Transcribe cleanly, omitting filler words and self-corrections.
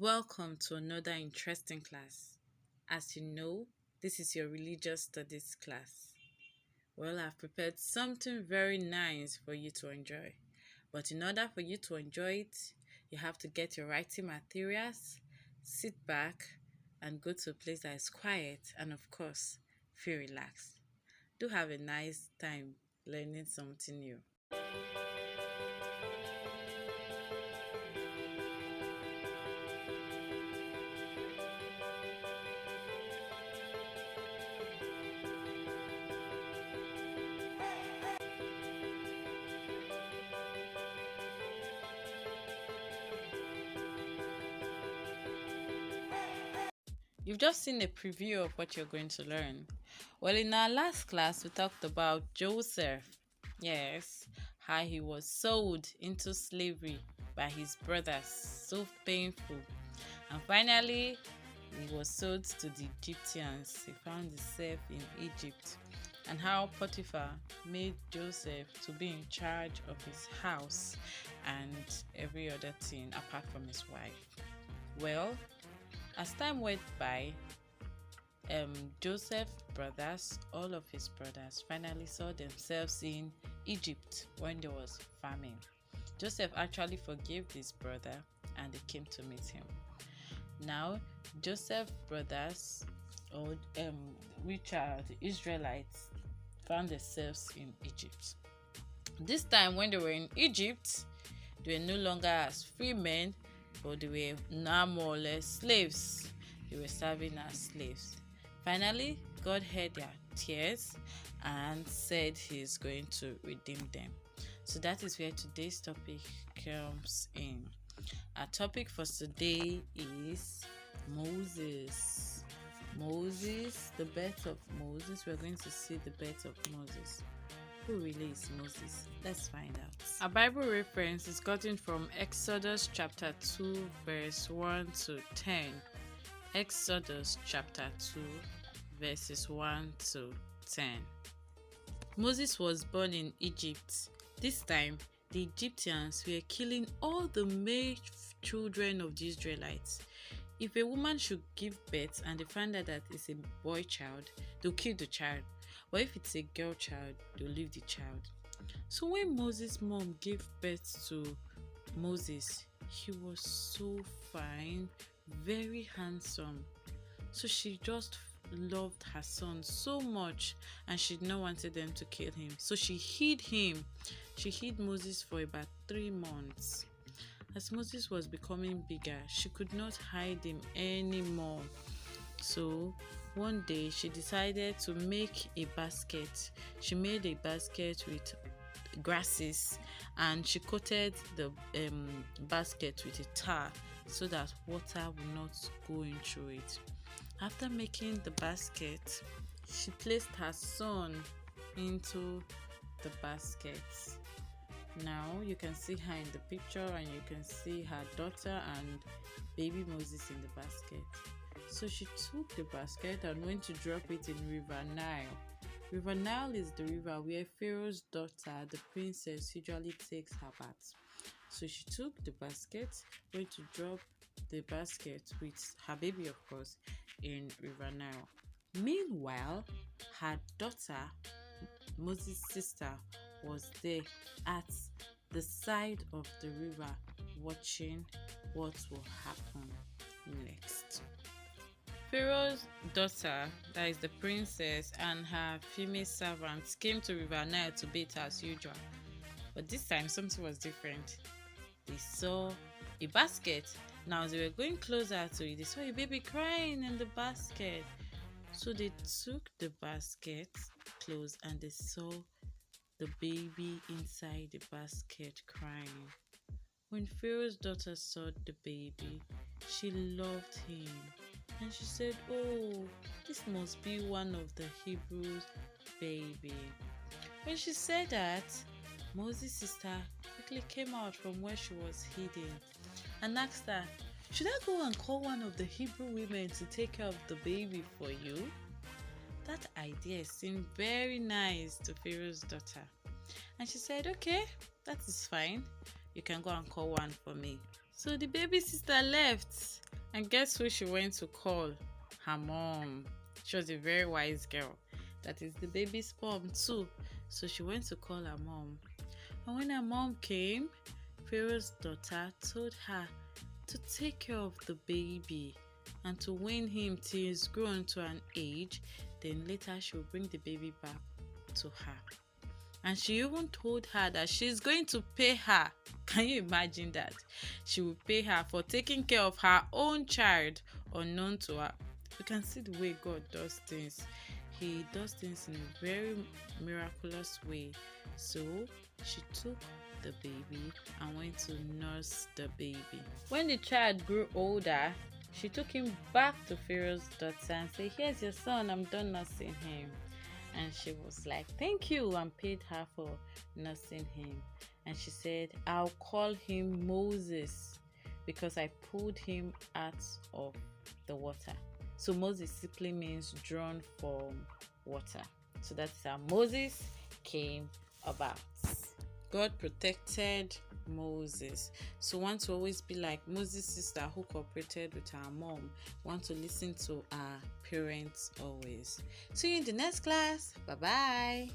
Welcome to another interesting class. As you know, this is your religious studies class. Well, I've prepared something very nice for you to enjoy. But in order for you to enjoy it, you have to get your writing materials, sit back, and go to a place that is quiet and, of course, feel relaxed. Do have a nice time learning something new. You've just seen a preview of what you're going to learn. Well, in our last class, we talked about Joseph. Yes, how he was sold into slavery by his brothers. So painful. And finally, he was sold to the Egyptians. He found himself in Egypt. And how Potiphar made Joseph to be in charge of his house and every other thing apart from his wife. Well, as time went by, Joseph's brothers, all of his brothers, finally saw themselves in Egypt when there was famine. Joseph actually forgave his brother and they came to meet him. Now, Joseph's brothers, which are the Israelites, found themselves in Egypt. This time, when they were in Egypt, they were no longer as free men, but they were now more or less slaves. They were serving as slaves. Finally, God heard their tears and said He's going to redeem them. So that is where today's topic comes in. Our topic for today is Moses. Moses, the birth of Moses. We're going to see the birth of Moses. Who really is Moses? Let's find out. Our Bible reference is gotten from Exodus chapter 2 verse 1 to 10. Exodus chapter 2 verses 1 to 10. Moses was born in Egypt. This time, the Egyptians were killing all the male children of the Israelites. If a woman should give birth and they find out that it's a boy child, they'll kill the child. But if it's a girl child, they'll leave the child. So when Moses' mom gave birth to Moses, he was so fine, very handsome. So she just loved her son so much and she did not wanted them to kill him. So she hid him. She hid Moses for about 3 months. As Moses was becoming bigger, she could not hide him anymore. So one day she decided to make a basket. She made a basket with grasses and she coated the basket with a tar so that water would not go in through it. After making the basket, she placed her son into the basket. Now you can see her in the picture and you can see her daughter and baby Moses in the basket. So she took the basket and went to drop it in River Nile. River Nile is the river where Pharaoh's daughter, the princess, usually takes her bath. So she took the basket, went to drop the basket with her baby, of course, in River Nile. Meanwhile, her daughter, Moses' sister, was there at the side of the river watching what will happen next. Pharaoh's daughter, that is the princess, and her female servants came to River Nile to bathe as usual. But this time something was different. They saw a basket. Now as they were going closer to it, they saw a baby crying in the basket. So they took the basket close and they saw the baby inside the basket crying. When Pharaoh's daughter saw the baby, she loved him and she said, "Oh, this must be one of the Hebrews' baby." When she said that, Moses' sister quickly came out from where she was hidden and asked her, "Should I go and call one of the Hebrew women to take care of the baby for you?" That idea seemed very nice to Pharaoh's daughter. And she said, "Okay, that is fine. You can go and call one for me." So the baby sister left And guess who she went to call? Her mom. She was a very wise girl. That is the baby's mom too. So she went to call her mom. And when her mom came, Pharaoh's daughter told her to take care of the baby and to wean him till he's grown to an age. Then later she will bring the baby back to her. And she even told her that she's going to pay her. Can you imagine that? She will pay her for taking care of her own child unknown to her. You can see the way God does things. He does things in a very miraculous way. So she took the baby and went to nurse the baby. When the child grew older, she took him back to Pharaoh's daughter and said, "Here's your son, I'm done nursing him." And she was like, "Thank you," and paid her for nursing him. And she said, "I'll call him Moses because I pulled him out of the water." So Moses simply means drawn from water. So that's how Moses came about. God protected Moses. So want to always be like Moses' sister who cooperated with her mom. Want to listen to our parents always. See you in the next class. Bye bye.